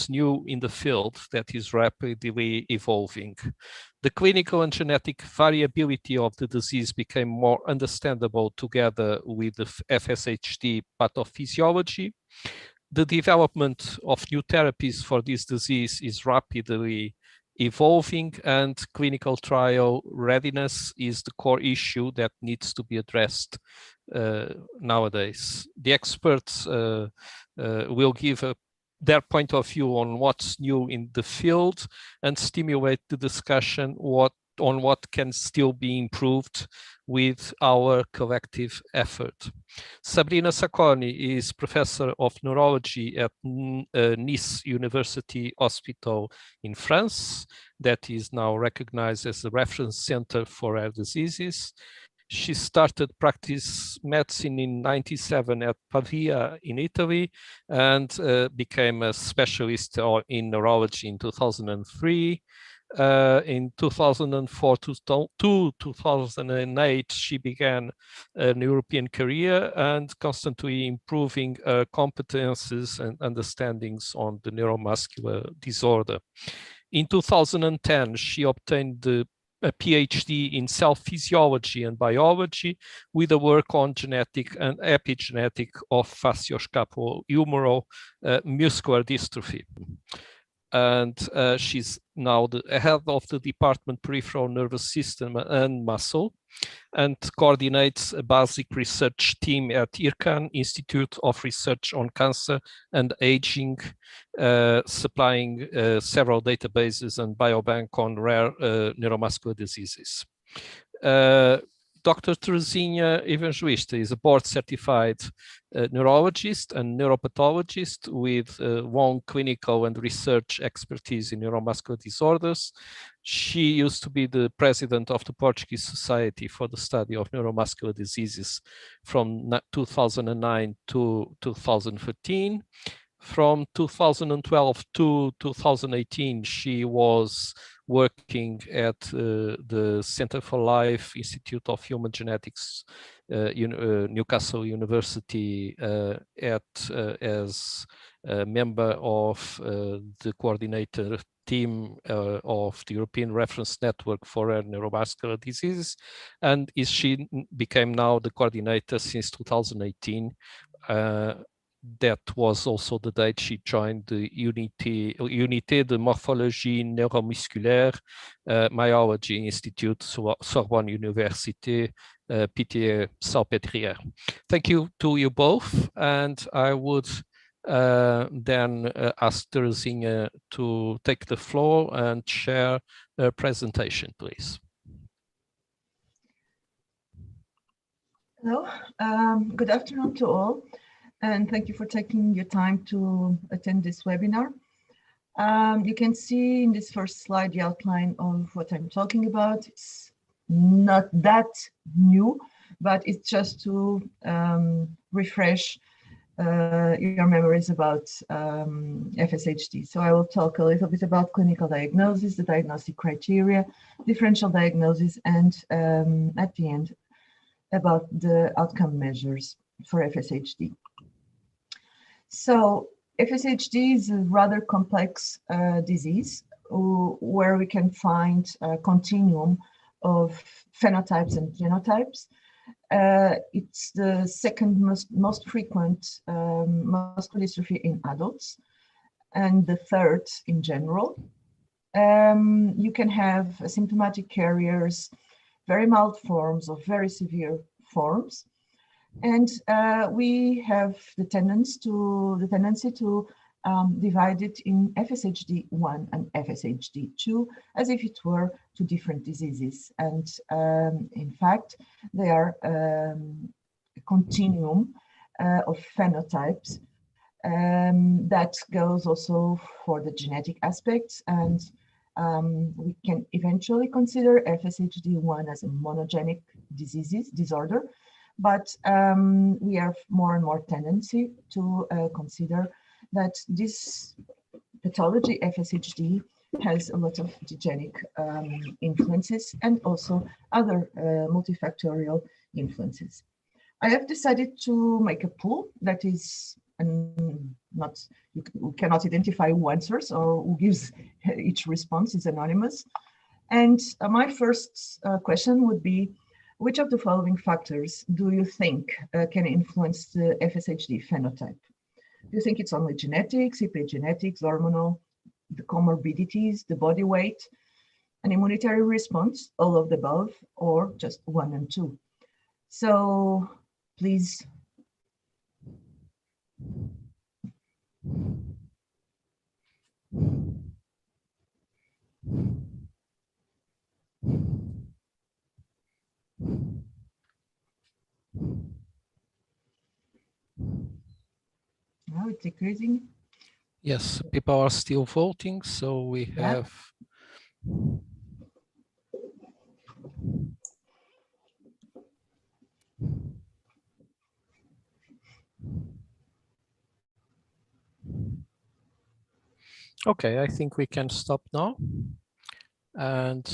new in the field that is rapidly evolving. The clinical and genetic variability of the disease became more understandable together with the FSHD pathophysiology. The development of new therapies for this disease is rapidly evolving, and clinical trial readiness is the core issue that needs to be addressed nowadays. The experts will give their point of view on what's new in the field and stimulate the discussion on what can still be improved with our collective effort. Sabrina Sacconi is professor of neurology at Nice University Hospital in France, that is now recognized as a reference center for rare diseases. She started practice medicine in '97 at Pavia in Italy, and became a specialist in neurology in 2003. In 2004 to 2008, she began an European career and constantly improving competences and understandings on the neuromuscular disorder. In 2010, she obtained a PhD in cell physiology and biology with a work on genetic and epigenetic of facioscapulohumeral muscular dystrophy. And she's now the head of the Department Peripheral Nervous System and Muscle, and coordinates a basic research team at IRCAN, Institute of Research on Cancer and Aging, supplying several databases and biobank on rare neuromuscular diseases. Dr. Teresinha Evangelista is a board-certified neurologist and neuropathologist with long clinical and research expertise in neuromuscular disorders. She used to be the president of the Portuguese Society for the Study of Neuromuscular Diseases from 2009 to 2013. From 2012 to 2018, she was working at the Center for Life Institute of Human Genetics, Newcastle University, as a member of the coordinator team of the European Reference Network for Rare Neuromuscular Diseases, and she became now the coordinator since 2018. That was also the date she joined the Unité de Morphologie Neuromusculaire Myology Institute, Sorbonne Université, Pitié-Salpêtrière. Thank you to you both, and I would then ask Teresinha to take the floor and share a presentation, please. Hello, good afternoon to all. And thank you for taking your time to attend this webinar. You can see in this first slide the outline of what I'm talking about. It's not that new, but it's just to refresh your memories about FSHD. So I will talk a little bit about clinical diagnosis, the diagnostic criteria, differential diagnosis, and at the end about the outcome measures for FSHD. So FSHD is a rather complex disease where we can find a continuum of phenotypes and genotypes. It's the second most frequent muscular dystrophy in adults, and the third in general. You can have asymptomatic carriers, very mild forms or very severe forms. And we have the tendency to divide it in FSHD1 and FSHD2 as if it were two different diseases. And in fact, they are a continuum of phenotypes that goes also for the genetic aspects. And we can eventually consider FSHD1 as a monogenic disorder. But we have more and more tendency to consider that this pathology, FSHD, has a lot of degenic influences and also other multifactorial influences. I have decided to make a pool that is not, we cannot identify who answers or who gives each response, is anonymous. And my first question would be, which of the following factors do you think can influence the FSHD phenotype? Do you think it's only genetics, epigenetics, hormonal, the comorbidities, the body weight, an immunitary response, all of the above, or just 1 and 2? So please. Now it's decreasing. Yes, people are still voting, so we have. Okay, I think we can stop now. And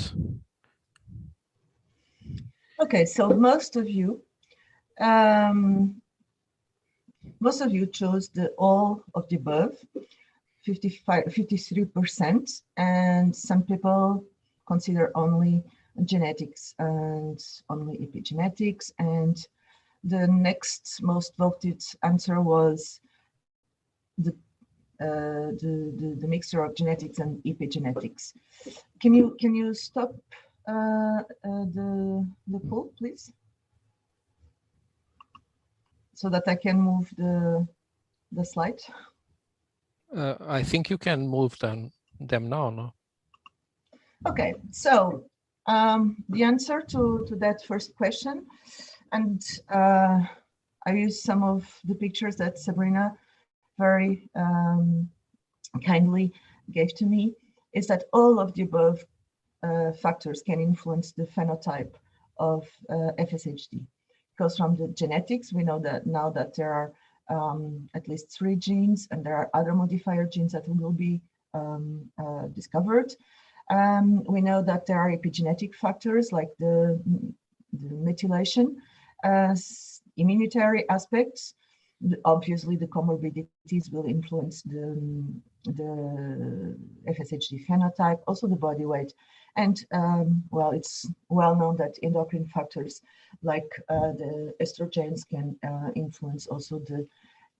okay, so most of you chose the all of the above, 53%, and some people consider only genetics and only epigenetics, and the next most voted answer was the mixture of genetics and epigenetics. Can you stop the poll, please, so that I can move the slide? I think you can move them now. No? Okay, so the answer to that first question, and I used some of the pictures that Sabrina very kindly gave to me, is that all of the above factors can influence the phenotype of FSHD. Because from the genetics, we know that now that there are at least 3 genes, and there are other modifier genes that will be discovered. We know that there are epigenetic factors like the methylation, immunitary aspects. Obviously, the comorbidities will influence the FSHD phenotype, also the body weight. And well, it's well known that endocrine factors like the estrogens can influence also the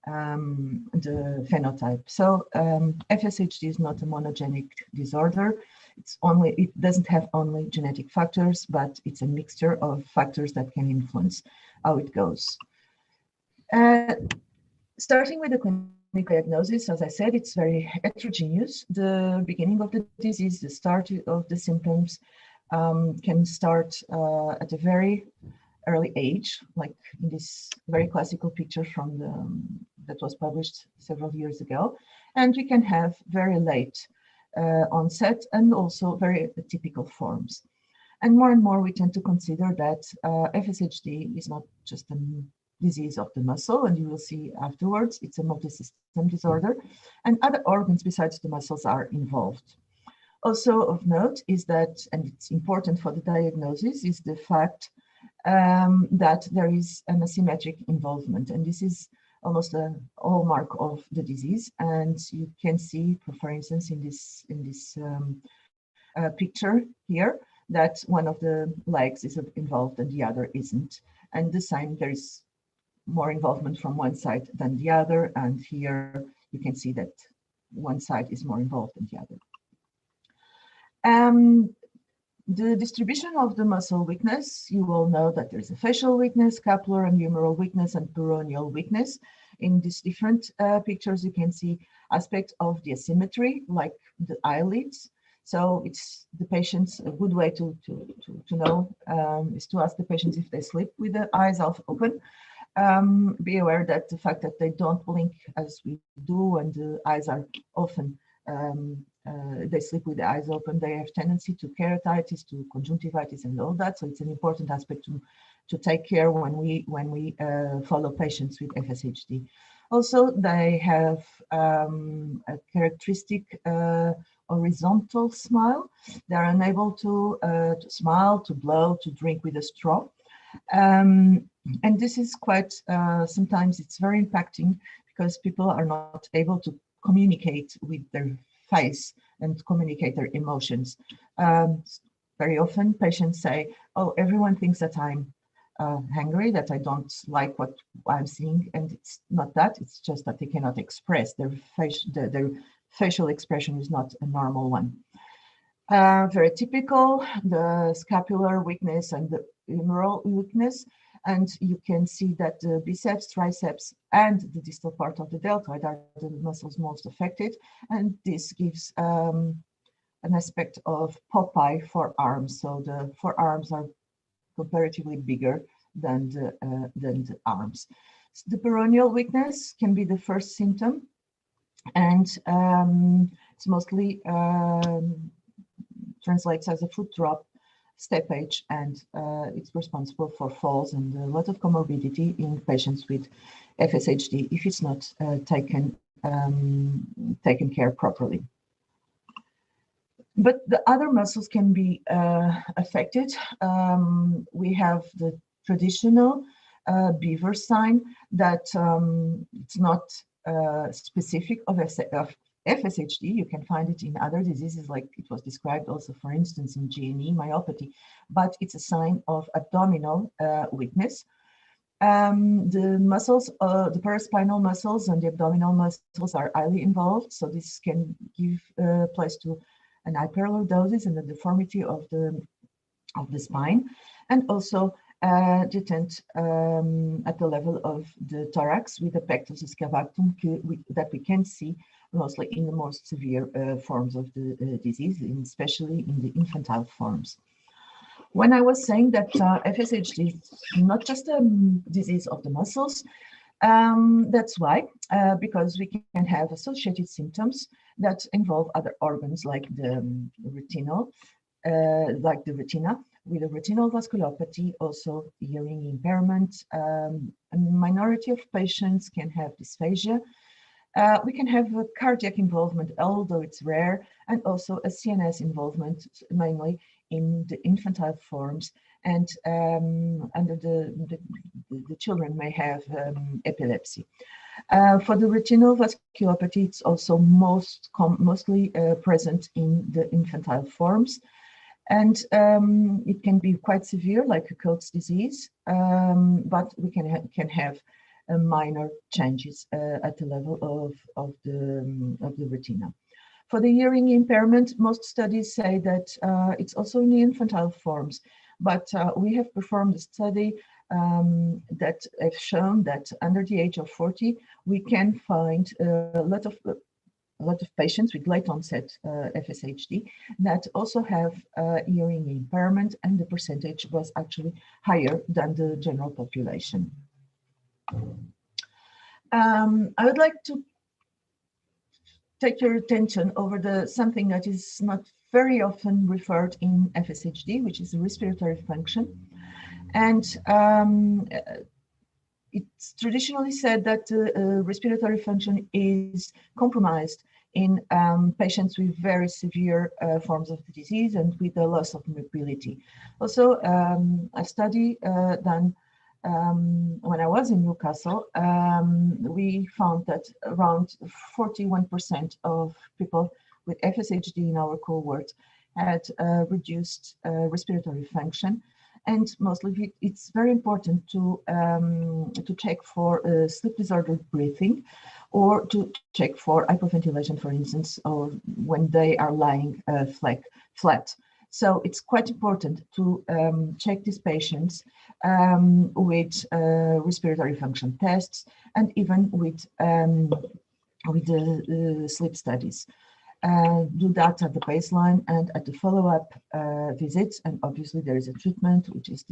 phenotype. So FSHD is not a monogenic disorder. It doesn't have only genetic factors, but it's a mixture of factors that can influence how it goes. Starting with the clinical diagnosis, as I said, it's very heterogeneous. The beginning of the disease, the start of the symptoms can start at a very early age, like in this very classical picture from that was published several years ago. And we can have very late onset and also very atypical forms. And more we tend to consider that FSHD is not just a disease of the muscle, and you will see afterwards, it's a multisystem disorder, and other organs besides the muscles are involved. Also of note is that, and it's important for the diagnosis, is the fact that there is an asymmetric involvement, and this is almost a hallmark of the disease. And you can see, for instance, in this picture here, that one of the legs is involved and the other isn't. And the same, there is more involvement from one side than the other. And here you can see that one side is more involved than the other. The distribution of the muscle weakness, you will know that there's a facial weakness, scapular and humeral weakness, and peroneal weakness. In these different pictures, you can see aspects of the asymmetry, like the eyelids. So it's the patients, a good way to know is to ask the patients if they sleep with the eyes open. Be aware that the fact that they don't blink as we do, and the eyes are often, they sleep with the eyes open, they have tendency to keratitis, to conjunctivitis and all that. So it's an important aspect to take care when we follow patients with FSHD. Also, they have a characteristic horizontal smile. They're unable to smile, to blow, to drink with a straw. And this is quite, sometimes it's very impacting, because people are not able to communicate with their face and communicate their emotions. Very often patients say, oh, everyone thinks that I'm hungry, that I don't like what I'm seeing, and it's not that, it's just that they cannot express their facial expression is not a normal one. Very typical, the scapular weakness and the humeral weakness, and you can see that the biceps, triceps, and the distal part of the deltoid are the muscles most affected, and this gives an aspect of Popeye forearms. So the forearms are comparatively bigger than the arms. So the peroneal weakness can be the first symptom, and it's mostly translates as a foot drop, step age, and it's responsible for falls and a lot of comorbidity in patients with FSHD if it's not taken care properly. But the other muscles can be affected. We have the traditional beaver sign that it's not specific of FSHD. You can find it in other diseases, like it was described also, for instance, in GNE myopathy, but it's a sign of abdominal weakness. The muscles, the paraspinal muscles and the abdominal muscles are highly involved, so this can give place to an hyperlordosis and the deformity of the spine, and also detent at the level of the thorax with the pectus excavatum that we can see mostly in the most severe forms of the disease, especially in the infantile forms. When I was saying that FSHD is not just a disease of the muscles, that's why, because we can have associated symptoms that involve other organs like the retinal, like the retina, with a retinal vasculopathy, also hearing impairment. A minority of patients can have dysphagia. We can have a cardiac involvement, although it's rare, and also a CNS involvement, mainly in the infantile forms, and under the children may have epilepsy. For the retinal vasculopathy, it's also mostly present in the infantile forms, and it can be quite severe, like a Coats disease, but we can have minor changes at the level of the retina. For the hearing impairment, most studies say that it's also in the infantile forms, but we have performed a study that have shown that under the age of 40, we can find a lot of patients with late onset FSHD that also have hearing impairment, and the percentage was actually higher than the general population. I would like to take your attention over something that is not very often referred in FSHD, which is the respiratory function. And it's traditionally said that respiratory function is compromised in patients with very severe forms of the disease and with a loss of mobility. Also, a study done when I was in Newcastle, we found that around 41% of people with FSHD in our cohort had reduced respiratory function. And mostly it's very important to check for sleep disordered breathing, or to check for hypoventilation, for instance, or when they are lying flat. So it's quite important to check these patients with respiratory function tests, and even with the sleep studies. Do that at the baseline and at the follow-up visits, and obviously there is a treatment which is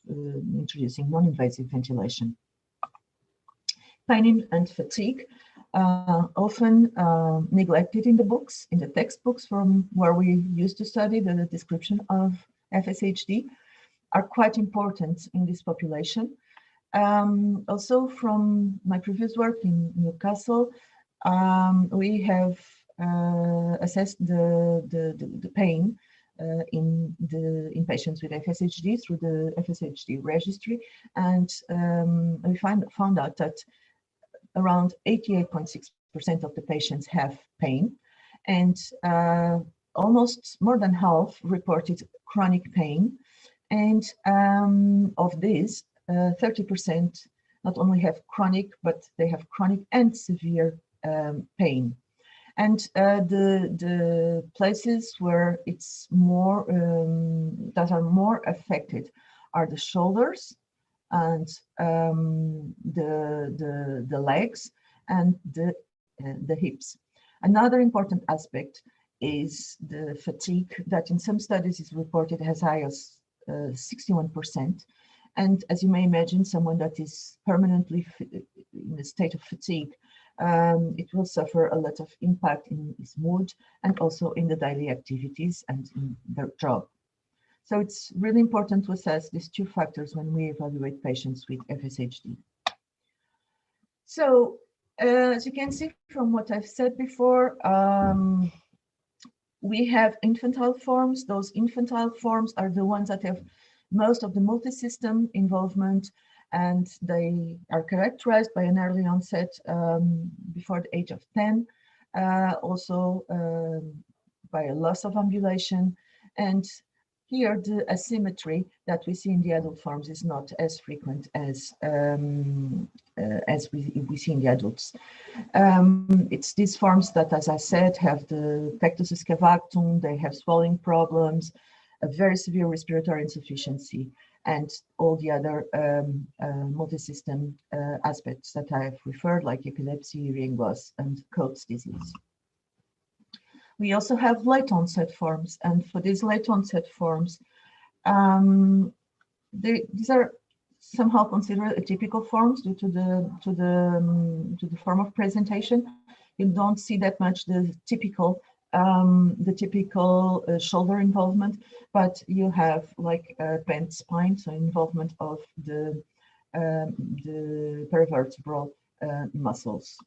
introducing non-invasive ventilation. Pain and fatigue, often neglected in the books, in the textbooks from where we used to study the description of FSHD, are quite important in this population. Also from my previous work in Newcastle, we have assessed the pain in patients with FSHD through the FSHD registry, and we found out that around 88.6% of the patients have pain, and almost more than half reported chronic pain. And of these, 30% not only have chronic, but they have chronic and severe pain. And the places where it's more, that are more affected are the shoulders and the legs and the hips. Another important aspect is the fatigue that in some studies is reported as high as 61%. And as you may imagine, someone that is permanently in a state of fatigue, it will suffer a lot of impact in his mood and also in the daily activities and in their job. So it's really important to assess these two factors when we evaluate patients with FSHD. So as you can see from what I've said before, we have infantile forms. Those infantile forms are the ones that have most of the multisystem involvement, and they are characterized by an early onset before the age of 10, also by a loss of ambulation. And here the asymmetry that we see in the adult forms is not as frequent as we see in the adults. It's these forms that, as I said, have the pectus excavatum, they have swallowing problems, a very severe respiratory insufficiency, and all the other multisystem aspects that I have referred, like epilepsy, hearing loss, and Coats disease. We also have late onset forms, and for these late onset forms, these are somehow considered atypical forms due to the form of presentation. You don't see that much the typical shoulder involvement, but you have like a bent spine, so involvement of the paravertebral muscles.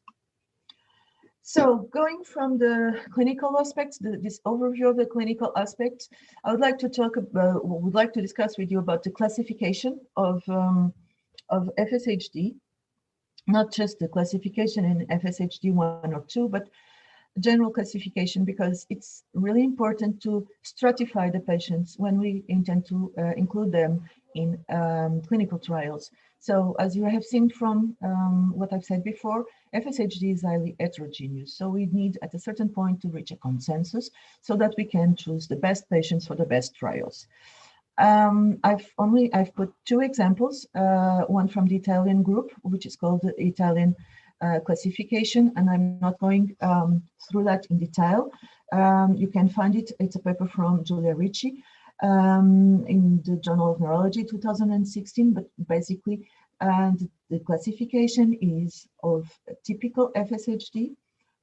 So going from the clinical aspects, this overview of the clinical aspects, I would like to discuss with you about the classification of FSHD, not just the classification in FSHD1 or 2, but general classification, because it's really important to stratify the patients when we intend to include them in clinical trials. So as you have seen from what I've said before, FSHD is highly heterogeneous. So we need at a certain point to reach a consensus so that we can choose the best patients for the best trials. I've put two examples, one from the Italian group, which is called the Italian classification, and I'm not going through that in detail. You can find it. It's a paper from Giulia Ricci in the Journal of Neurology 2016, but basically the classification is of typical FSHD,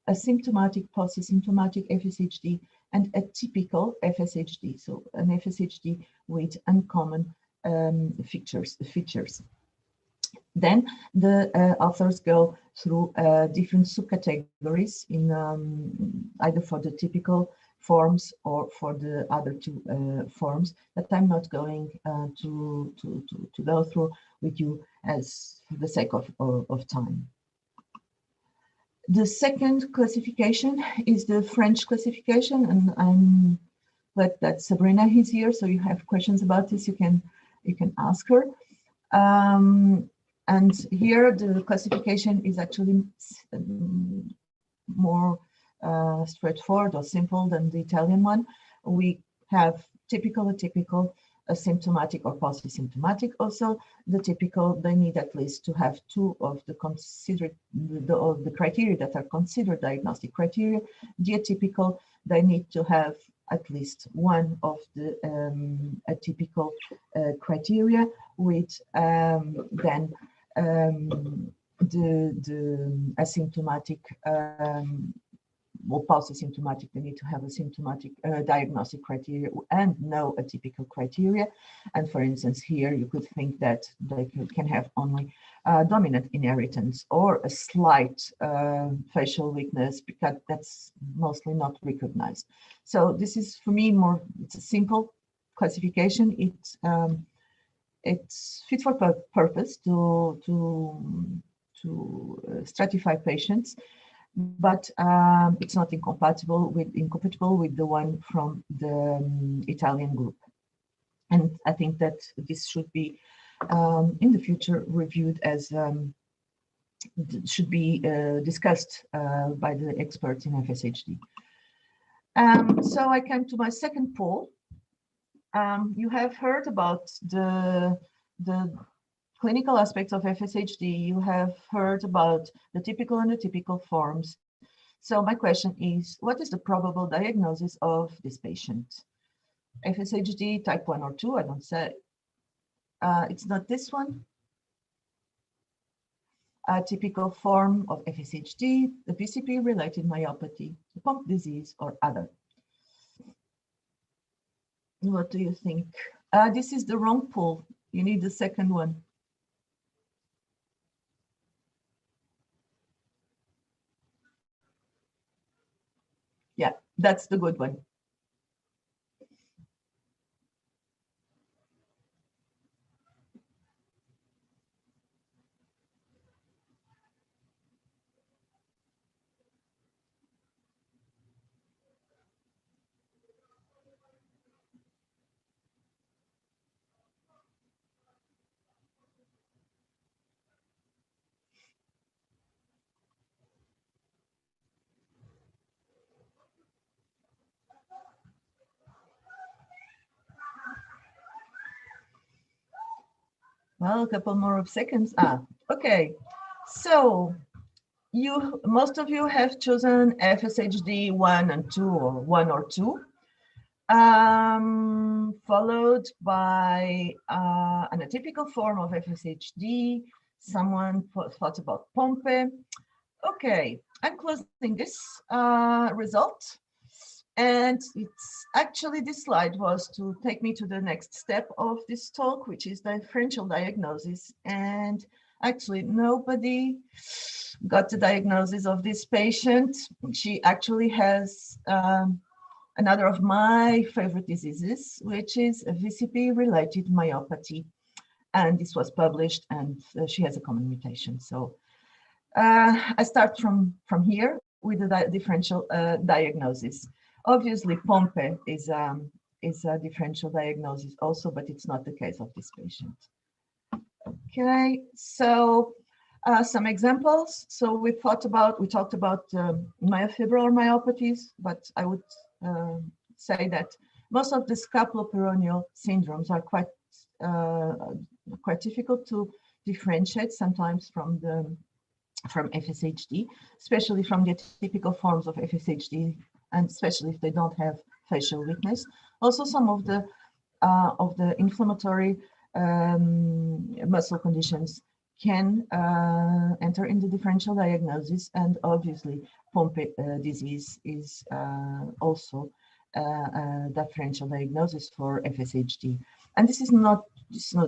asymptomatic, post-symptomatic FSHD, and atypical FSHD, so an FSHD with uncommon features. Then the authors go through different subcategories in either for the typical forms or for the other two forms that I'm not going to go through with you as for the sake of time. The second classification is the French classification, and I'm glad that Sabrina is here, so you have questions about this, you can ask her. And here the classification is actually more straightforward or simple than the Italian one. We have typical, atypical, asymptomatic or post-symptomatic. Also, the typical, they need at least to have two of the criteria that are considered diagnostic criteria. The atypical, they need to have at least one of the atypical criteria, with then the asymptomatic or post-symptomatic, they need to have a symptomatic diagnostic criteria and no atypical criteria. And for instance, here you could think that they can have only dominant inheritance or a slight facial weakness, because that's mostly not recognized. So this is, for me, more, it's a simple classification. It's fit for purpose to stratify patients, but it's not incompatible with the one from the Italian group. And I think that this should be in the future reviewed as should be discussed by the experts in FSHD. So I come to my second poll. You have heard about the clinical aspects of FSHD. You have heard about the typical and atypical forms. So my question is, what is the probable diagnosis of this patient? FSHD type 1 or 2, I don't say. It's not this one. A typical form of FSHD, the PCP-related myopathy, the Pompe disease, or other. What do you think? This is the wrong poll. You need the second one. Yeah, that's the good one. Well, a couple more of seconds. Okay. So most of you have chosen FSHD1 and 2, or 1 or 2, followed by an atypical form of FSHD. Someone thought about Pompe. Okay, I'm closing this result. And it's actually, this slide was to take me to the next step of this talk, which is differential diagnosis. And actually, nobody got the diagnosis of this patient. She actually has another of my favorite diseases, which is a VCP-related myopathy. And this was published, and she has a common mutation. So I start from here with the differential diagnosis. Obviously, Pompe is a differential diagnosis also, but it's not the case of this patient. Okay, so some examples. So we talked about myofibrillar myopathies, but I would say that most of the scapuloperoneal syndromes are quite difficult to differentiate sometimes from FSHD, especially from the typical forms of FSHD, and especially if they don't have facial weakness. Also, some of the inflammatory muscle conditions can enter in the differential diagnosis, and obviously Pompe disease is also a differential diagnosis for FSHD. And this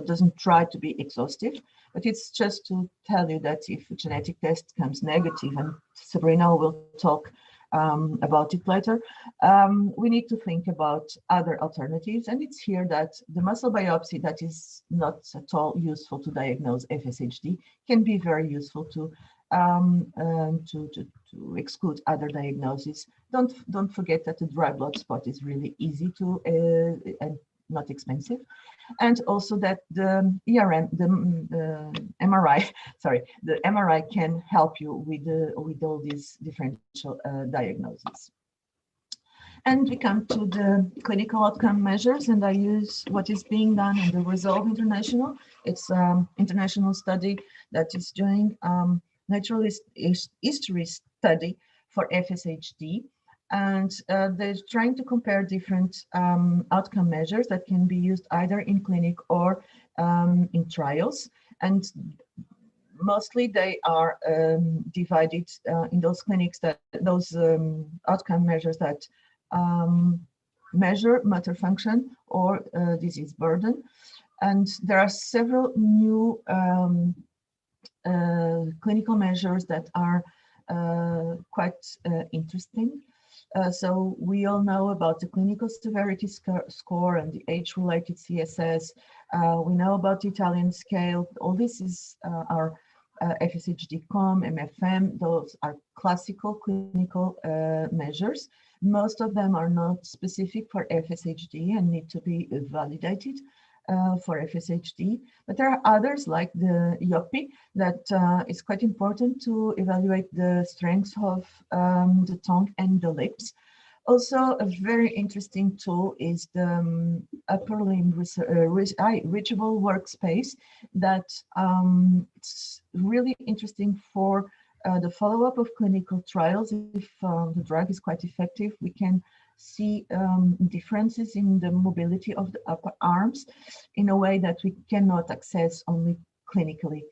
doesn't try to be exhaustive, but it's just to tell you that if a genetic test comes negative, and Sabrina will talk about it later, we need to think about other alternatives. And it's here that the muscle biopsy that is not at all useful to diagnose FSHD can be very useful to exclude other diagnoses. Don't forget that the dry blood spot is really easy to and not expensive, and also that the MRI can help you with all these differential diagnoses. And we come to the clinical outcome measures, and I use what is being done in the Resolve International. It's an international study that is doing natural history study for FSHD. And they're trying to compare different outcome measures that can be used either in clinic or in trials. And mostly they are divided in those clinics, those outcome measures that measure motor function or disease burden. And there are several new clinical measures that are quite interesting. So we all know about the clinical severity score and the age-related CSS. We know about the Italian scale. All this is are FSHD-COM, MFM, those are classical clinical measures. Most of them are not specific for FSHD and need to be validated for FSHD, but there are others like the IOPI that is quite important to evaluate the strength of the tongue and the lips. Also, a very interesting tool is the upper limb reachable workspace that it's really interesting for the follow-up of clinical trials. If the drug is quite effective, we can see differences in the mobility of the upper arms in a way that we cannot access only clinically.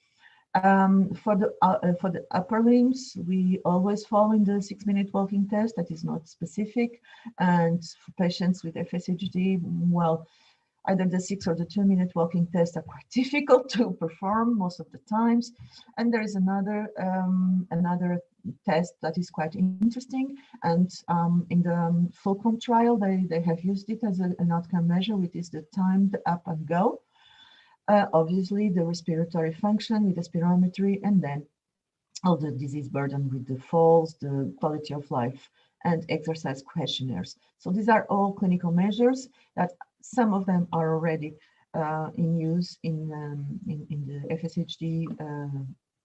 For the upper limbs, we always follow in the 6-minute walking test that is not specific. And for patients with FSHD, well, either the 6 or the 2-minute walking test are quite difficult to perform most of the times. And there is another test that is quite interesting. And in the Fulcrum trial, they have used it as an outcome measure, which is the timed up and go. Obviously, the respiratory function with the spirometry, and then all the disease burden with the falls, the quality of life, and exercise questionnaires. So these are all clinical measures that some of them are already in use in the FSHD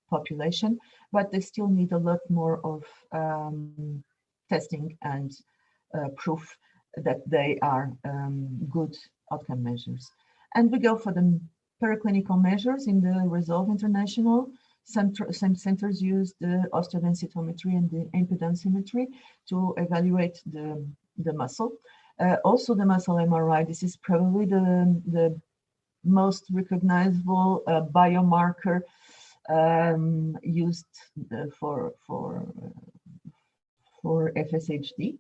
population, but they still need a lot more of testing and proof that they are good outcome measures. And we go for the paraclinical measures in the Resolve International. Some centers use the osteodensitometry and the impedancemetry to evaluate the muscle. Also the muscle MRI, this is probably the most recognizable biomarker used for FSHD.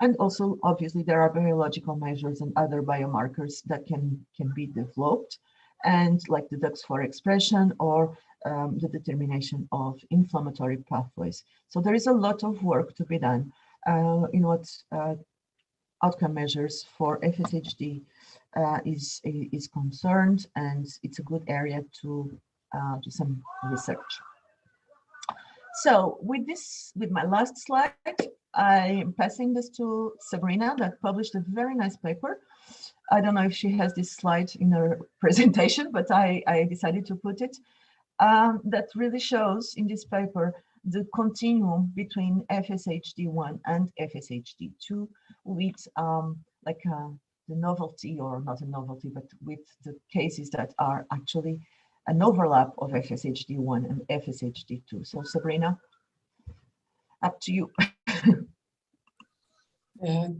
And also, obviously, there are biological measures and other biomarkers that can be developed, and like the DUX4 expression or the determination of inflammatory pathways. So there is a lot of work to be done in what outcome measures for FSHD is concerned, and it's a good area to do some research. So with my last slide, I'm passing this to Sabrina that published a very nice paper. I don't know if she has this slide in her presentation, but I decided to put it. That really shows in this paper the continuum between FSHD1 and FSHD2 with the novelty, or not a novelty, but with the cases that are actually an overlap of FSHD1 and FSHD2. So Sabrina, up to you.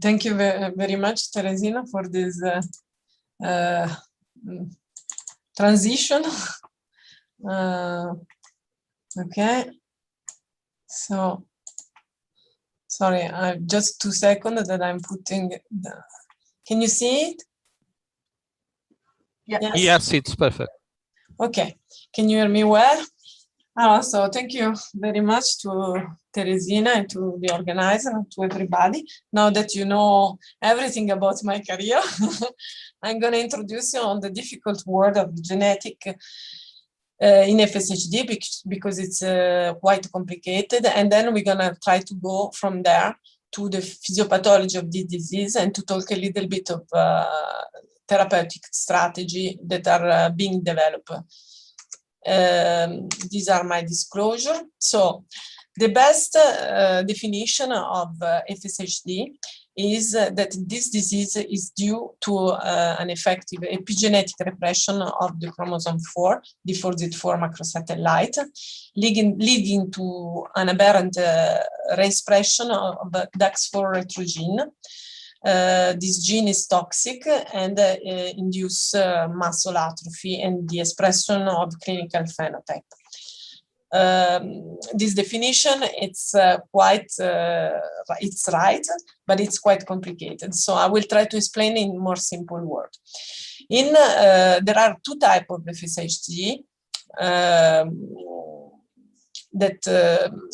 Thank you very much, Teresina, for this transition. Okay, so sorry, just 2 seconds that I'm putting the, can you see it? Yeah. Yes, it's perfect. Okay, can you hear me well? So thank you very much to Teresina and to the organizer and to everybody. Now that you know everything about my career, I'm going to introduce you on the difficult world of genetic in FSHD because it's quite complicated. And then we're going to try to go from there to the physiopathology of this disease and to talk a little bit of therapeutic strategy that are being developed. These are my disclosure. So the best definition of FSHD is that this disease is due to an effective epigenetic repression of the chromosome 4, the 4Z4 macrosatellite, leading to an aberrant re-expression of DUX4 retrogene. This gene is toxic and induce muscle atrophy and the expression of clinical phenotype. This definition, it's quite, it's right, but it's quite complicated. So I will try to explain in more simple words. There are 2 types of FSHD that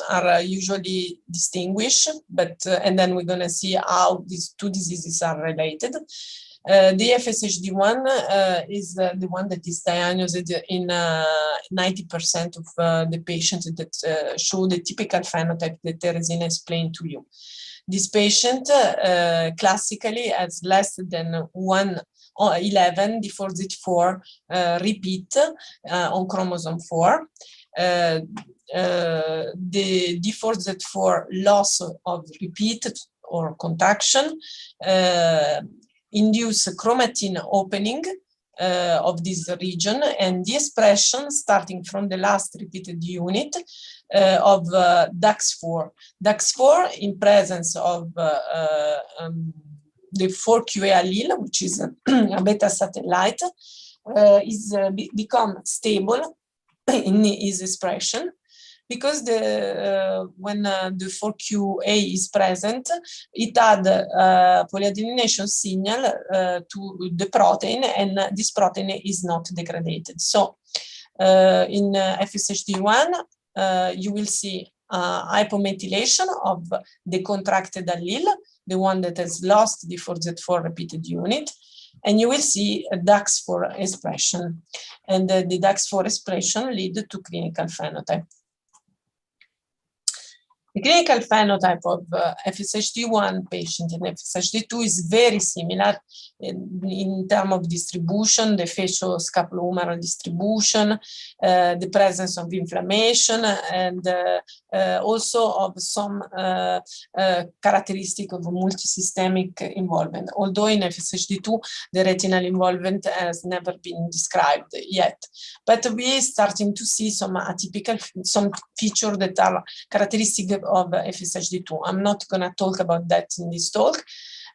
are usually distinguished, but and then we're going to see how these 2 diseases are related. The FSHD1 is the one that is diagnosed in 90% of the patients that show the typical phenotype that Teresina explained to you. This patient classically has less than 11 D4Z4 repeat on chromosome 4. The D4Z4 loss of repeat or contraction induce chromatin opening of this region, and the expression starting from the last repeated unit of DAX4. DAX4 in presence of the 4QA allele, which is a beta satellite, become stable in its expression, because when the 4QA is present, it adds polyadenylation signal to the protein, and this protein is not degraded. So in FSHD1, you will see hypomethylation of the contracted allele, the one that has lost the 4Z4 repeated unit, and you will see a DAX4 expression, and the DAX4 expression leads to clinical phenotype. The clinical phenotype of FSHD1 patient and FSHD2 is very similar in terms of distribution, the facioscapulohumeral distribution, the presence of inflammation, and also of some characteristic of multisystemic involvement. Although in FSHD2, the retinal involvement has never been described yet. But we are starting to see some atypical, some features that are characteristic of FSHD2. I'm not going to talk about that in this talk,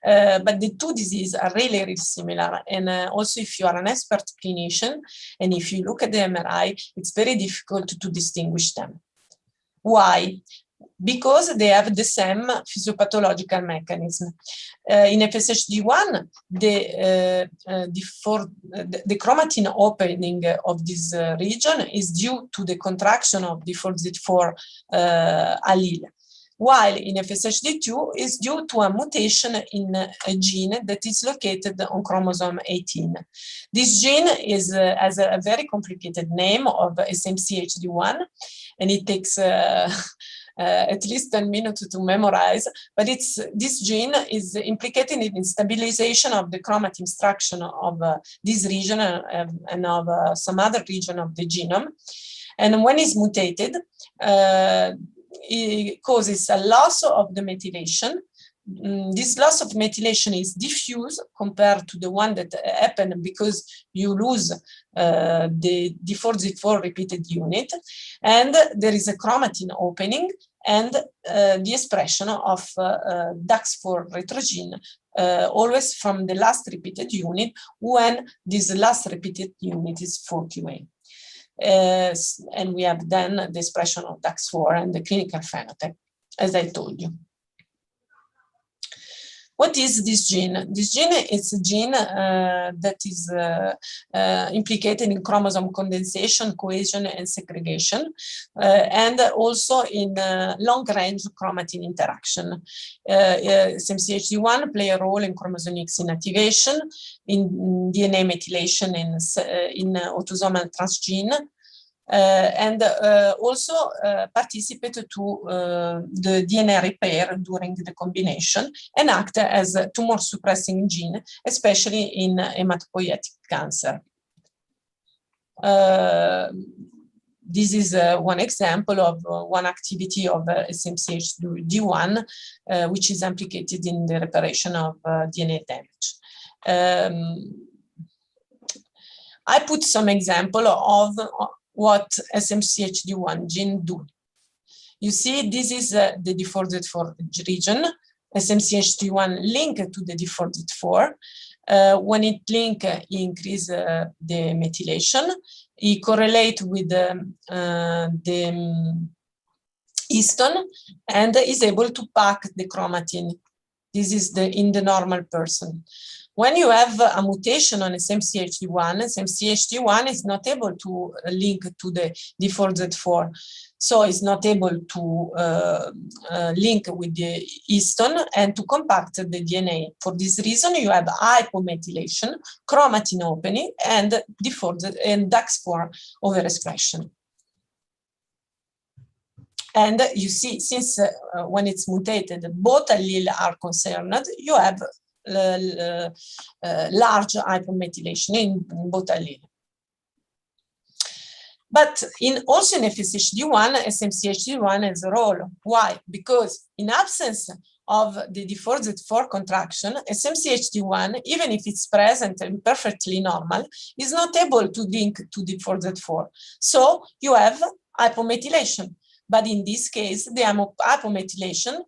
but the two diseases are really, really similar. And also, if you are an expert clinician, and if you look at the MRI, it's very difficult to distinguish them. Chwhy? Because they have the same physiopathological mechanism. In FSHD1, the chromatin opening of this region is due to the contraction of the 4Z4 allele, while in FSHD2 is due to a mutation in a gene that is located on chromosome 18. This gene has a very complicated name of SMCHD1, and it takes at least 10 minutes to memorize, but this gene is implicated in stabilization of the chromatin structure of this region and of some other region of the genome. And when it's mutated, it causes a loss of the methylation. This loss of methylation is diffuse compared to the one that happened because you lose the D4Z4 repeated unit, and there is a chromatin opening and the expression of DAX4 retrogene always from the last repeated unit when this last repeated unit is 4QA. And we have then the expression of DAX4 and the clinical phenotype, as I told you. What is this gene? This gene is a gene that is implicated in chromosome condensation, cohesion, and segregation, and also in long-range chromatin interaction. SMCHD1 play a role in chromosomics inactivation, in DNA methylation in autosomal transgene, and also participate to the DNA repair during the combination and act as a tumor suppressing gene, especially in hematopoietic cancer. This is one example of one activity of SMCHD1, which is implicated in the reparation of DNA damage. I put some example of what SMCHD1 gene do. You see, this is the D4Z4 region. SMCHD1 link to the D4Z4. When it link, it increase the methylation. It correlate with the histone and is able to pack the chromatin This is in the normal person. When you have a mutation on SMCHD1, SMCHD1 is not able to link to the D4Z4. So it's not able to link with the histone and to compact the DNA. For this reason, you have hypomethylation, chromatin opening, and DAX4 overexpression. And you see, since when it's mutated, both alleles are concerned, you have large hypomethylation in both alleles. But also in FSHD1, SMCHD1 has a role. Why? Because in absence of the D4Z4 contraction, SMCHD1, even if it's present and perfectly normal, is not able to link to D4Z4. So you have hypomethylation. But in this case, the hypomethylation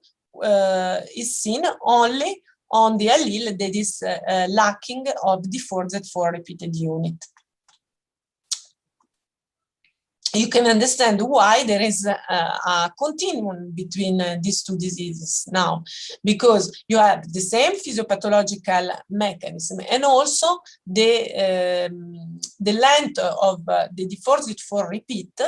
is seen only on the allele that is lacking of D4Z4 repeated unit. You can understand why there is a continuum between these two diseases now, because you have the same physiopathological mechanism and also the length of the D4Z4 repeat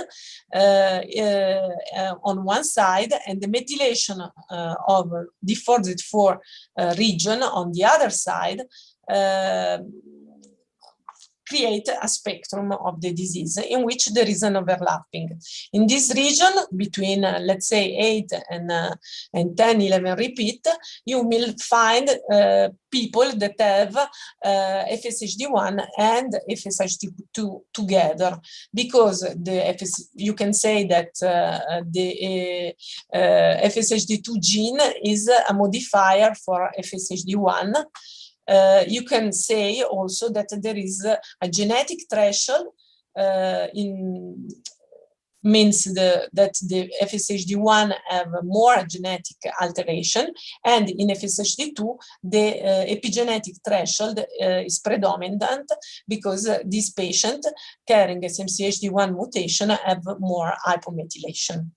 on one side and the methylation of D4Z4 region on the other side create a spectrum of the disease in which there is an overlapping. In this region, between let's say 8 and 10, 11 repeat, you will find people that have FSHD1 and FSHD2 together, because you can say that the FSHD2 gene is a modifier for FSHD1. You can say also that there is a genetic threshold means that the FSHD1 have more genetic alteration, and in FSHD2 the epigenetic threshold is predominant because this patient carrying SMCHD1 mutation have more hypomethylation.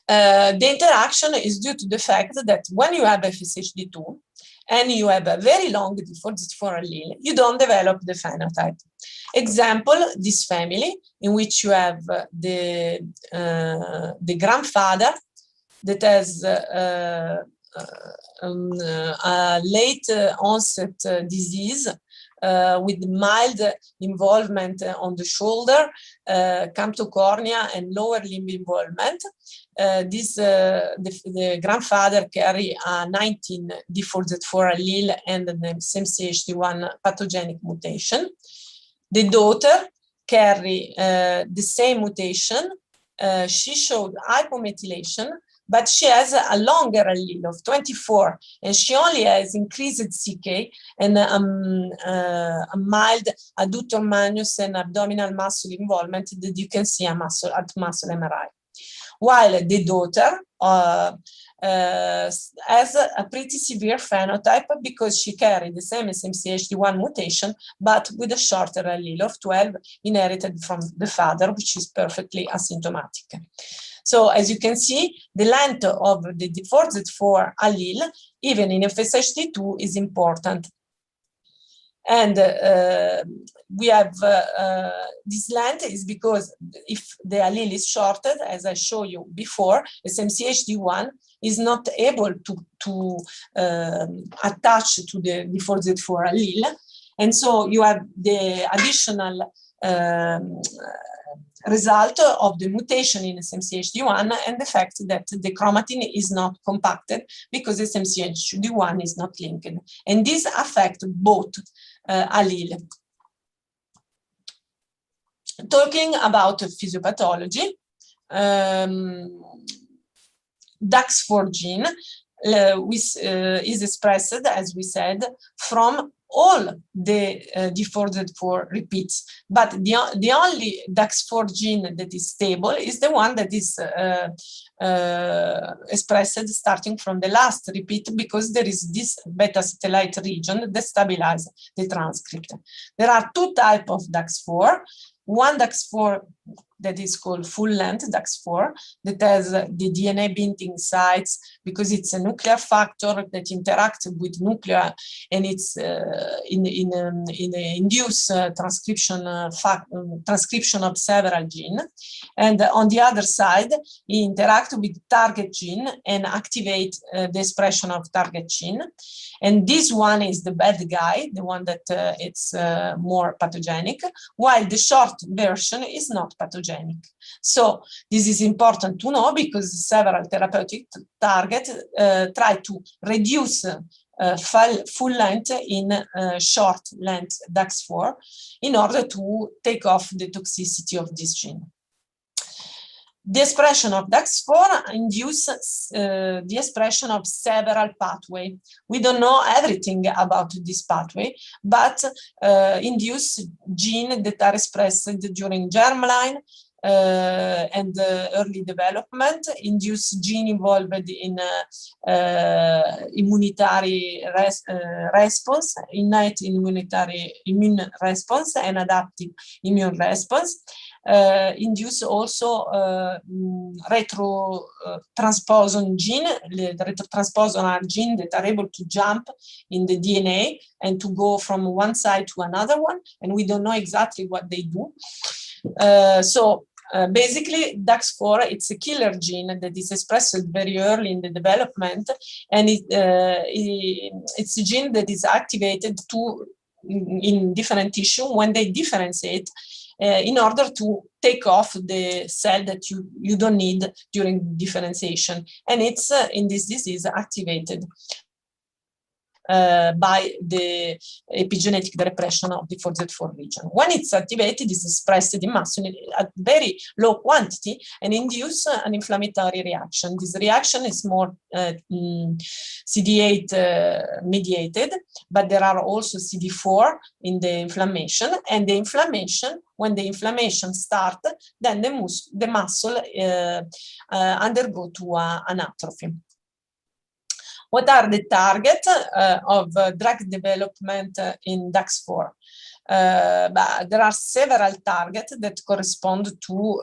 The interaction is due to the fact that when you have FSHD2 and you have a very long D4Z4 allele, you don't develop the phenotype. Example, this family in which you have the grandfather that has a late onset disease with mild involvement on the shoulder, camptocornea, and lower limb involvement. The grandfather carry a 19 D4Z4 allele and an SMCHD1 pathogenic mutation. The daughter carry the same mutation. She showed hypomethylation, but she has a longer allele of 24, and she only has increased CK and a mild adductor magnus and abdominal muscle involvement that you can see at muscle MRI. While the daughter has a pretty severe phenotype because she carried the same SMCHD1 mutation, but with a shorter allele of 12 inherited from the father, which is perfectly asymptomatic. So as you can see, the length of the D4Z4 allele, even in FSHD2, is important. And we have this length is because if the allele is shorted, as I showed you before, SMCHD1 is not able to attach to the D4Z4 allele. And so you have the additional result of the mutation in SMCHD1 and the fact that the chromatin is not compacted because SMCHD1 is not linked. And this affects both allele. Talking about physiopathology, DAX4 gene is expressed, as we said, from all the D4Z4 repeats, but the only DAX4 gene that is stable is the one that is expressed starting from the last repeat, because there is this beta satellite region that stabilizes the transcript. There are two types of DAX4. One DAX4 that is called full-length DAX4 that has the DNA binding sites because it's a nuclear factor that interacts with nuclear, and it's induce transcription of several genes. And on the other side, it interacts with target gene and activate the expression of target gene. And this one is the bad guy, the one that it's more pathogenic, while the short version is not pathogenic. So this is important to know because several therapeutic targets try to reduce full length in short length DAX4 in order to take off the toxicity of this gene. The expression of DAX4 induces the expression of several pathways. We don't know everything about this pathway, but induce genes that are expressed during germline and early development, induce gene involved in immunitary response, innate immune response, and adaptive immune response. Induce also retrotransposon gene, the retrotransposon gene that are able to jump in the DNA and to go from one side to another one, and we don't know exactly what they do. Basically, DAX4, it's a killer gene that is expressed very early in the development, and it's a gene that is activated in different tissue when they differentiate in order to take off the cell that you don't need during differentiation. And it's in this disease activated by the epigenetic repression of the 4Z4 region. When it's activated, it's expressed in muscle at very low quantity and induce an inflammatory reaction. This reaction is more CD8 mediated, but there are also CD4 in the inflammation, and the inflammation, when the inflammation starts, then the muscle undergo to an atrophy. What are the targets of drug development in DAX4? There are several targets that correspond to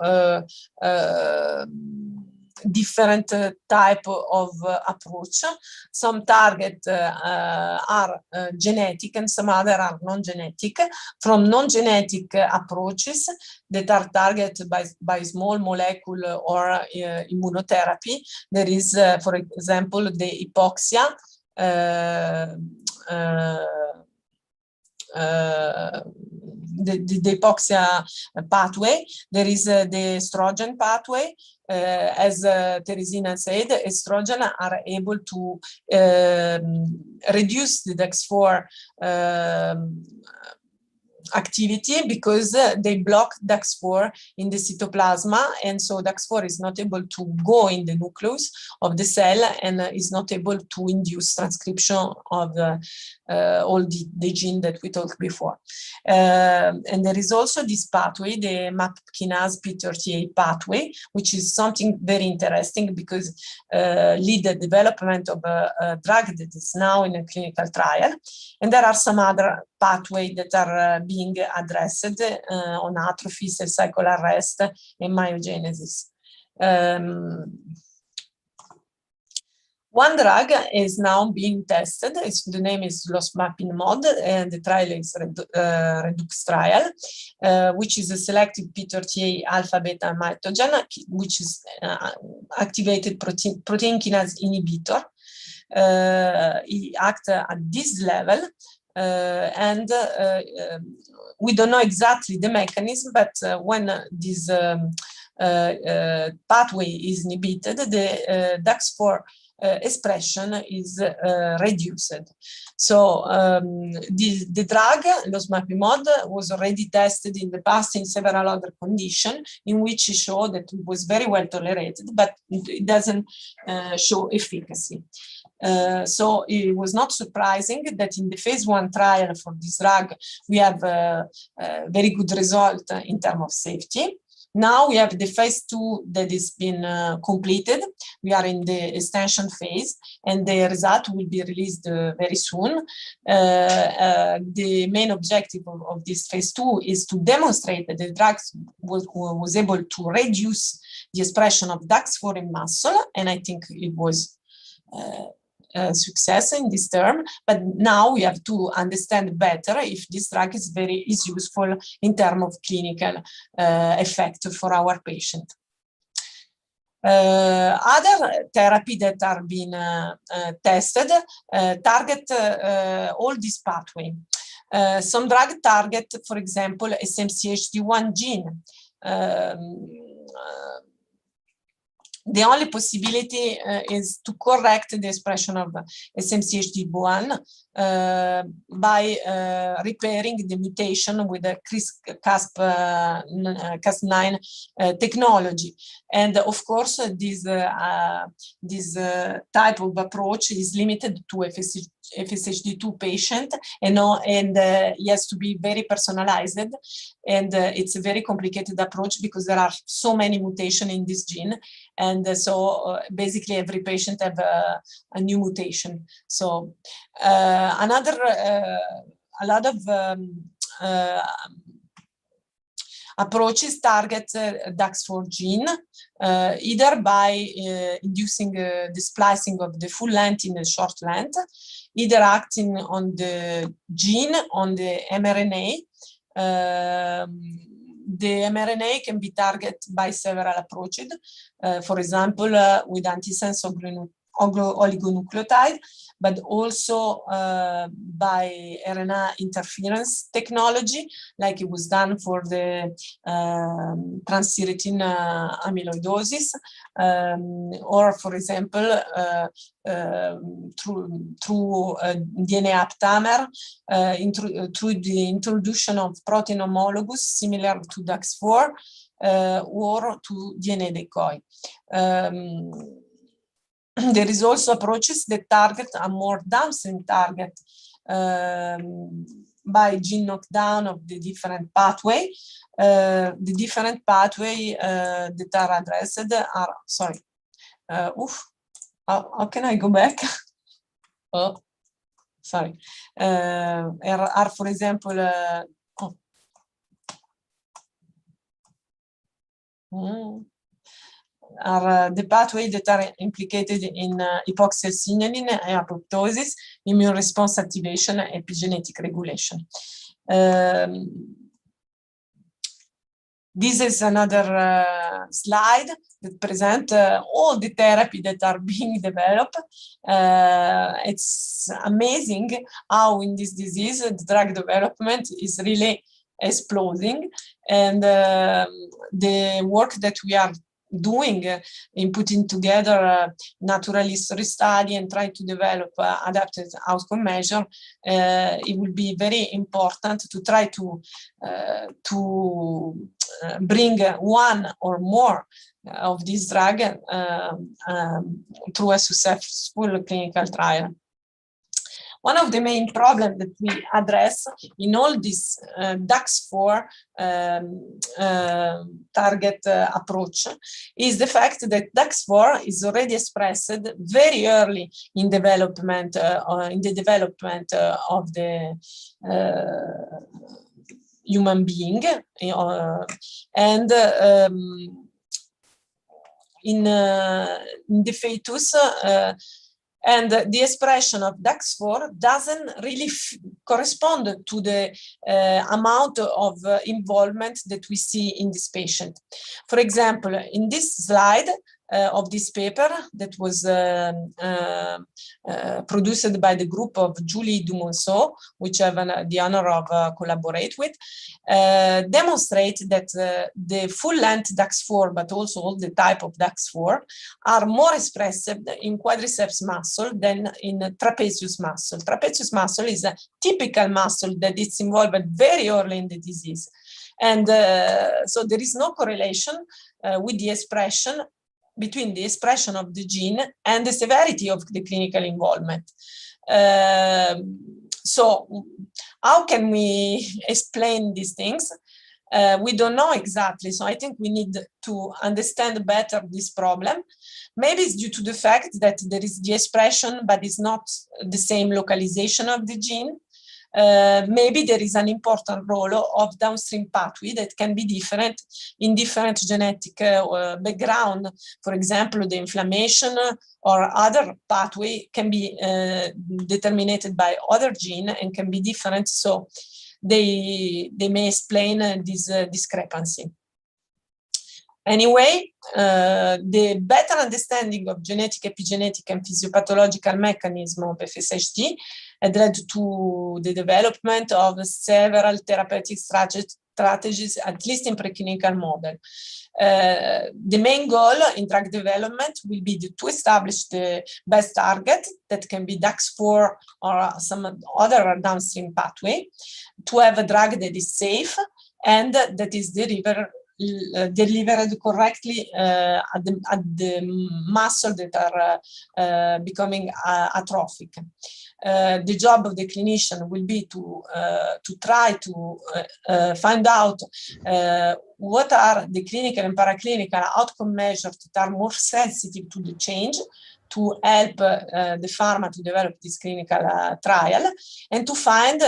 different type of approach. Some targets are genetic and some other are non-genetic. From non-genetic approaches that are targeted by small molecule or immunotherapy, there is, for example, the hypoxia, the hypoxia pathway. There is the estrogen pathway. As Teresina said, estrogen are able to reduce the DAX4 activity because they block DAX4 in the cytoplasma, and so DAX4 is not able to go in the nucleus of the cell and is not able to induce transcription of all the gene that we talked before. And there is also this pathway, the MAP kinase P38 pathway, which is something very interesting because lead the development of a drug that is now in a clinical trial. And there are some other pathways that are being addressed on atrophy, cell cycle arrest, and myogenesis. One drug is now being tested. The name is losmapimod, and the trial is Redux trial, which is a selective P38 alpha beta mitogen, which is activated protein kinase inhibitor. It acts at this level. And we don't know exactly the mechanism, but when this pathway is inhibited, the DAX4 expression is reduced. So the drug, losmapimod, was already tested in the past in several other conditions in which it showed that it was very well tolerated, but it doesn't show efficacy. So it was not surprising that in the phase 1 trial for this drug, we have a very good result in terms of safety. Now we have the phase 2 that has been completed. We are in the extension phase, and the result will be released very soon. The main objective of this phase 2 is to demonstrate that the drug was able to reduce the expression of DAX4 in muscle, and I think it was success in this term, but now we have to understand better if this drug is useful in terms of clinical effect for our patient. Other therapy that are being tested target all this pathway. Some drug target, for example, FSHD1 gene. The only possibility is to correct the expression of FSHD1 by repairing the mutation with the Cas9 technology. And of course, this type of approach is limited to FSHD2 patient, and it has to be very personalized, and it's a very complicated approach because there are so many mutations in this gene, and so basically every patient have a new mutation. So a lot of approaches target DAX4 gene, either by inducing the splicing of the full length in the short length, either acting on the gene, on the mRNA. The mRNA can be targeted by several approaches, for example, with antisense oligonucleotide, but also by RNA interference technology, like it was done for the transthyretin amyloidosis, or for example, through DNA aptamer, through the introduction of protein homologous similar to DAX4, or to DNA decoy. There is also approaches that target a more downstream target by gene knockdown of the different pathway. The different pathway that are addressed are, sorry, how can I go back? Oh, sorry. Are, for example, are the pathways that are implicated in hypoxia signaling, apoptosis, immune response activation, epigenetic regulation. This is another slide that presents all the therapy that are being developed. It's amazing how in this disease the drug development is really exploding, and the work that we are doing in putting together natural history study and trying to develop adapted outcome measure, it will be very important to try to bring one or more of this drug through a successful clinical trial. One of the main problems that we address in all this DAX4 target approach is the fact that DAX4 is already expressed very early in development, of the human being, and in the fetus. And the expression of DAX4 doesn't really correspond to the amount of involvement that we see in this patient. For example, in this slide of this paper that was produced by the group of Julie Dumonceau, which I have the honor of collaborate with, demonstrate that the full-length DAX4, but also all the type of DAX4, are more expressive in quadriceps muscle than in trapezius muscle. Trapezius muscle is a typical muscle that is involved very early in the disease. And so there is no correlation with the expression between the expression of the gene and the severity of the clinical involvement. So how can we explain these things? We don't know exactly. So I think we need to understand better this problem. Maybe it's due to the fact that there is the expression, but it's not the same localization of the gene. Maybe there is an important role of downstream pathway that can be different in different genetic background. For example, the inflammation or other pathway can be determined by other gene and can be different. So they may explain this discrepancy. Anyway, the better understanding of genetic, epigenetic, and physiopathological mechanism of FSHD had led to the development of several therapeutic strategies, at least in preclinical model. The main goal in drug development will be to establish the best target that can be DAX4 or some other downstream pathway, to have a drug that is safe and that is delivered correctly at the muscle that are becoming atrophic. The job of the clinician will be to try to find out what are the clinical and paraclinical outcome measures that are more sensitive to the change, to help the pharma to develop this clinical trial, and to find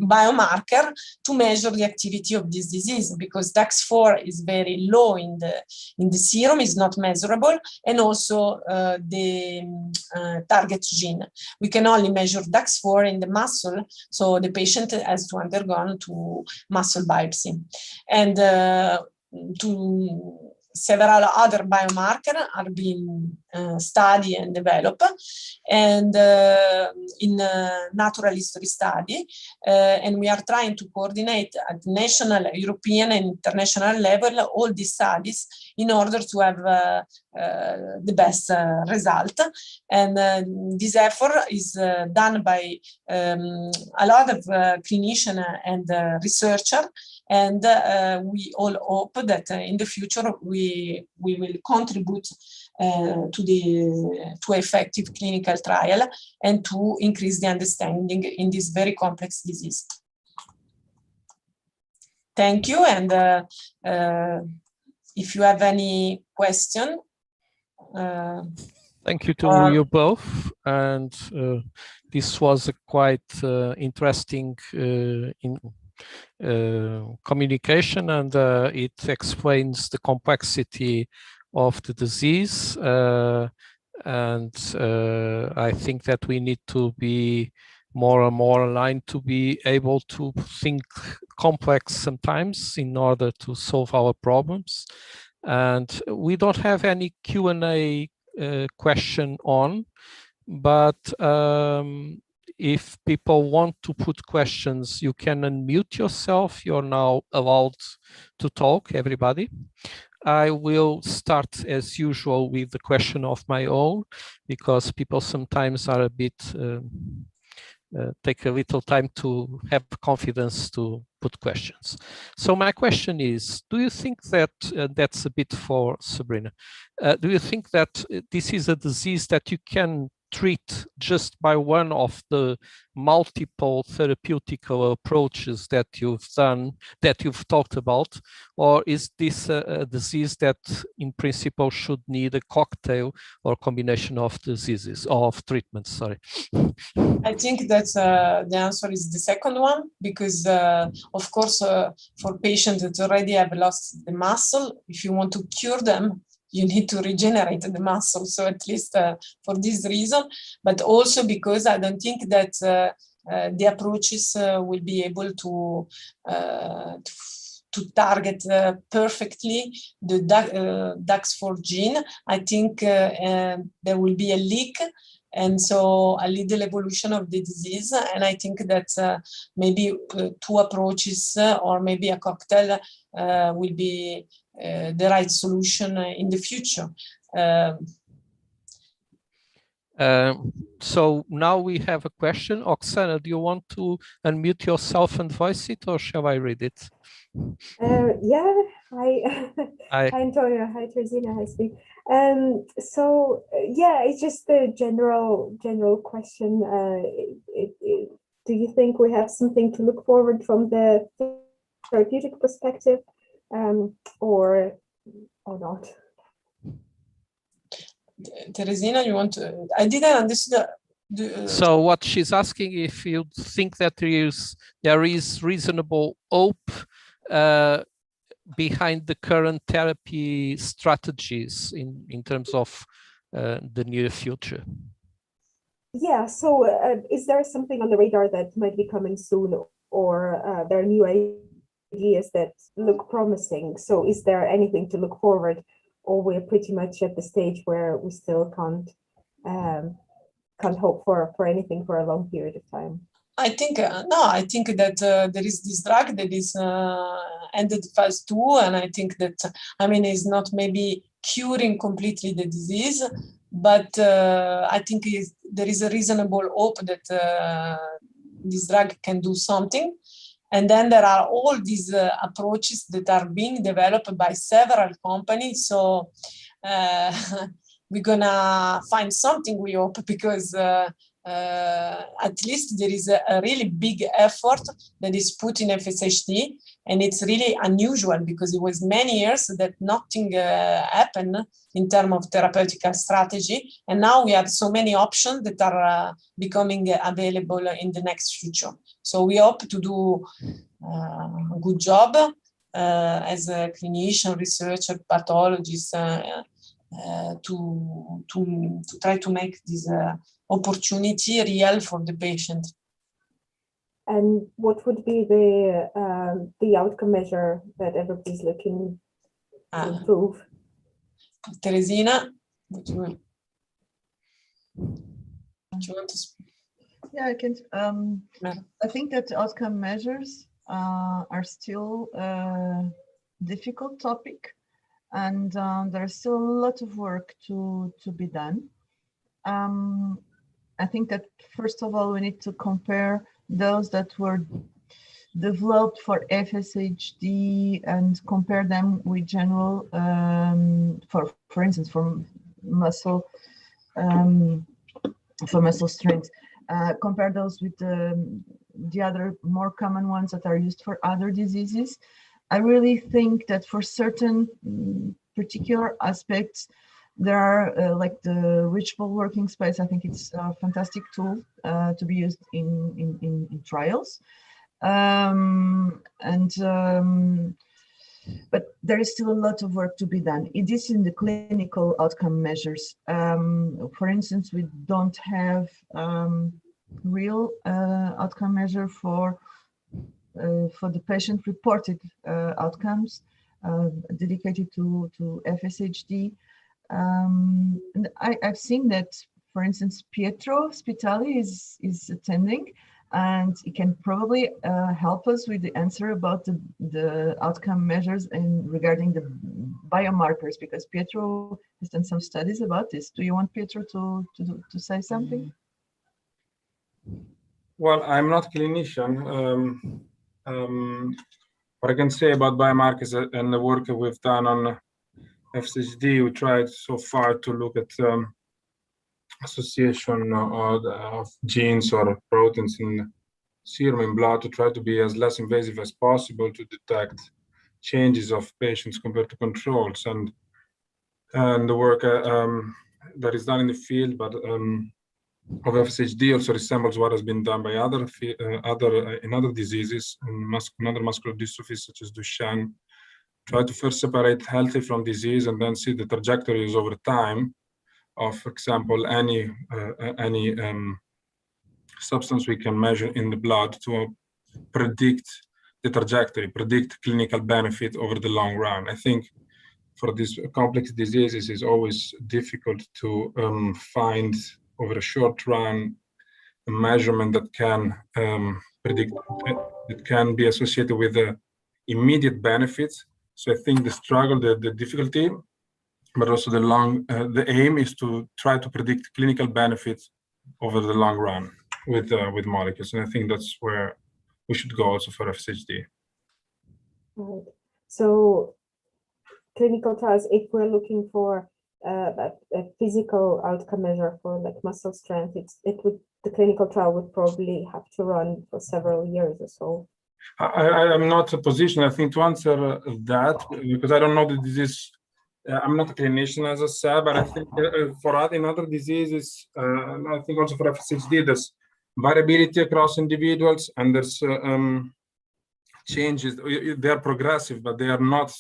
biomarker to measure the activity of this disease, because DAX4 is very low in the serum, is not measurable, and also the target gene. We can only measure DAX4 in the muscle, so the patient has to undergo to muscle biopsy. And several other biomarkers are being studied and developed, and in natural history study, and we are trying to coordinate at national, European, and international level all these studies in order to have the best result. And this effort is done by a lot of clinicians and researchers, and we all hope that in the future we will contribute to effective clinical trial and to increase the understanding in this very complex disease. Thank you, and if you have any question. Thank you to you both, and this was a quite interesting communication, and it explains the complexity of the disease, and I think that we need to be more and more aligned to be able to think complex sometimes in order to solve our problems. And we don't have any Q&A question on, but if people want to put questions, you can unmute yourself. You're now allowed to talk, everybody. I will start as usual with the question of my own, because people sometimes are a bit, take a little time to have confidence to put questions. So my question is, do you think that, that's a bit for Sabrina, do you think that this is a disease that you can treat just by one of the multiple therapeutic approaches that you've done, that you've talked about, or is this a disease that in principle should need a cocktail or combination of diseases, of treatments, sorry? I think that the answer is the second one, because of course for patients that already have lost the muscle, if you want to cure them, you need to regenerate the muscle. So at least for this reason, but also because I don't think that the approaches will be able to target perfectly the DAX4 gene. I think there will be a leak, and so a little evolution of the disease. And I think that maybe two approaches or maybe a cocktail will be the right solution in the future. So now we have a question. Oksana, do you want to unmute yourself and voice it, or shall I read it? Yeah, hi Antonio, hi Teresina, hi Steve. So yeah, it's just a general question. do you think we have something to look forward from the therapeutic perspective, or not? Teresina, you want to? I didn't understand. So what she's asking, if you think that there is reasonable hope behind the current therapy strategies in terms of the near future. Yeah, so is there something on the radar that might be coming soon, or there are new ideas that look promising? So is there anything to look forward, or we're pretty much at the stage where we still can't hope for anything for a long period of time? I think no. I think that there is this drug that is ended phase 2, and I think that it's not maybe curing completely the disease, but I think there is a reasonable hope that this drug can do something. And then there are all these approaches that are being developed by several companies. So we're gonna find something, we hope, because at least there is a really big effort that is put in FSHD, and it's really unusual because it was many years that nothing happened in terms of therapeutic strategy, and now we have so many options that are becoming available in the next future. So we hope to do a good job as a clinician, researcher, pathologist, to try to make this opportunity real for the patient. And what would be the outcome measure that everybody's looking to improve? Teresina, do you want to speak? Yeah, I can. I think that outcome measures are still a difficult topic, and there's still a lot of work to be done. I think that first of all, we need to compare those that were developed for FSHD and compare them with general, for instance, for muscle strength. Compare those with the other more common ones that are used for other diseases. I really think that for certain particular aspects, there are like the reachable working space. I think it's a fantastic tool to be used in trials. But there is still a lot of work to be done. It is in the clinical outcome measures. For instance, we don't have real outcome measure for the patient-reported outcomes dedicated to FSHD. And I've seen that, for instance, Pietro Spitali is attending, and it can probably help us with the answer about the outcome measures and regarding the biomarkers, because Pietro has done some studies about this. Do you want Pietro to say something? Well, I'm not a clinician. What I can say about biomarkers and the work that we've done on FSHD, we tried so far to look at association of genes or proteins in serum in blood to try to be as less invasive as possible to detect changes of patients compared to controls. And the work that is done in the field, but of FSHD also resembles what has been done by other diseases, in other muscular dystrophies such as Duchenne. Try to first separate healthy from disease and then see the trajectories over time of, for example, any substance we can measure in the blood to predict the trajectory, predict clinical benefit over the long run. I think for these complex diseases, it's always difficult to find over a short run a measurement that can predict, that can be associated with the immediate benefits. So I think the struggle, the difficulty, but also the aim is to try to predict clinical benefits over the long run with molecules, and I think that's where we should go also for FSHD. Right. So clinical trials, if we're looking for a physical outcome measure for like muscle strength, the clinical trial would probably have to run for several years or so. I am not in a position, I think, to answer that, because I don't know the disease. I'm not a clinician, as I said, but I think in other diseases, I think also for FSHD, there's variability across individuals, and there's changes. They are progressive, but they are not,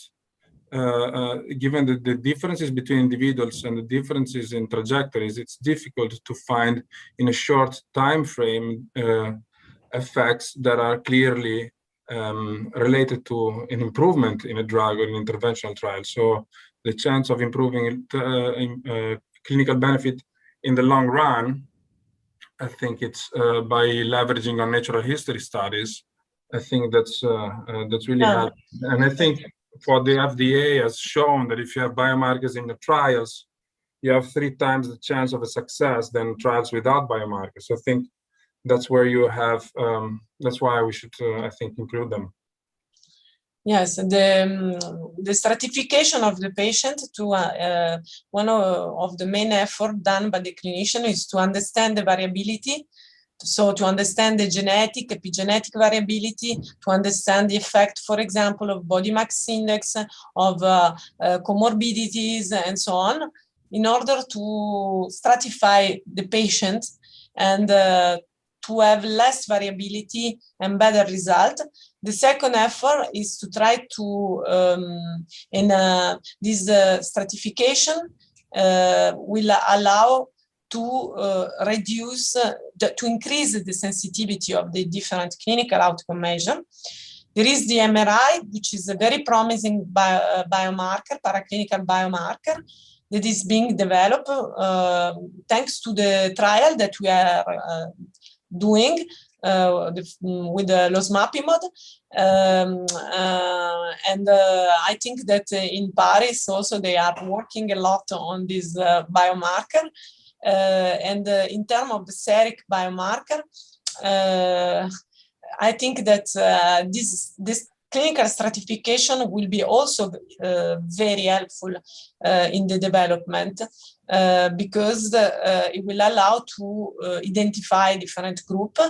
given the differences between individuals and the differences in trajectories, it's difficult to find in a short time frame effects that are clearly related to an improvement in a drug or an interventional trial. So the chance of improving clinical benefit in the long run, I think it's by leveraging on natural history studies. I think that's really helpful. And I think for the FDA has shown that if you have biomarkers in the trials, you have 3 times the chance of a success than trials without biomarkers. So I think that's where you have, that's why we should, I think, include them. Yes, the stratification of the patient to one of the main effort done by the clinician is to understand the variability. So to understand the genetic, epigenetic variability, to understand the effect, for example, of body mass index, of comorbidities, and so on, in order to stratify the patient and to have less variability and better result. The second effort is to try to, this stratification will allow to reduce, to increase the sensitivity of the different clinical outcome measure. There is the MRI, which is a very promising biomarker, paraclinical biomarker, that is being developed thanks to the trial that we are doing with the losmapimod. And I think that in Paris also they are working a lot on this biomarker. And in terms of the seric biomarker, I think that this clinical stratification will be also very helpful in the development because it will allow to identify different groups.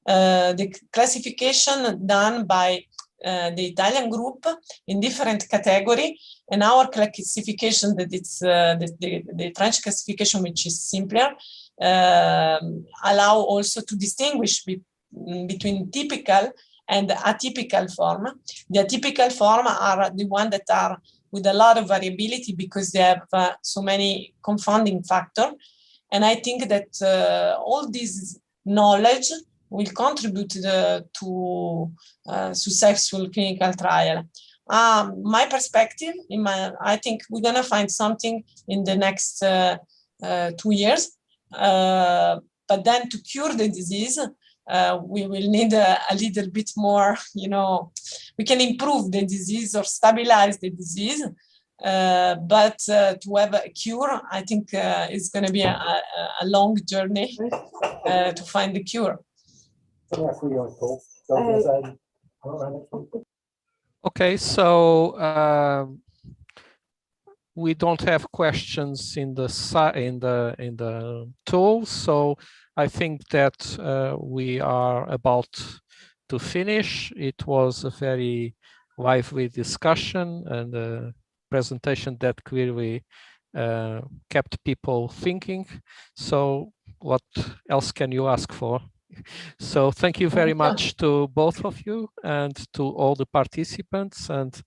The classification done by the Italian group in different category, and our classification that it's the French classification, which is simpler, allow also to distinguish between typical and atypical form. The atypical form are the ones that are with a lot of variability because they have so many confounding factors. And I think that all this knowledge will contribute to successful clinical trial. My perspective, I think we're gonna find something in the next 2 years. But then to cure the disease, we will need a little bit more, we can improve the disease or stabilize the disease. But to have a cure, I think it's going to be a long journey to find the cure. Okay, so we don't have questions in the tool, so I think that we are about to finish. It was a very lively discussion and a presentation that clearly kept people thinking. So what else can you ask for? So thank you very much to both of you and to all the participants, and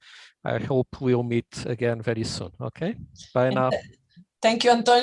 I hope we'll meet again very soon. Okay, bye now. Thank you, Antonio.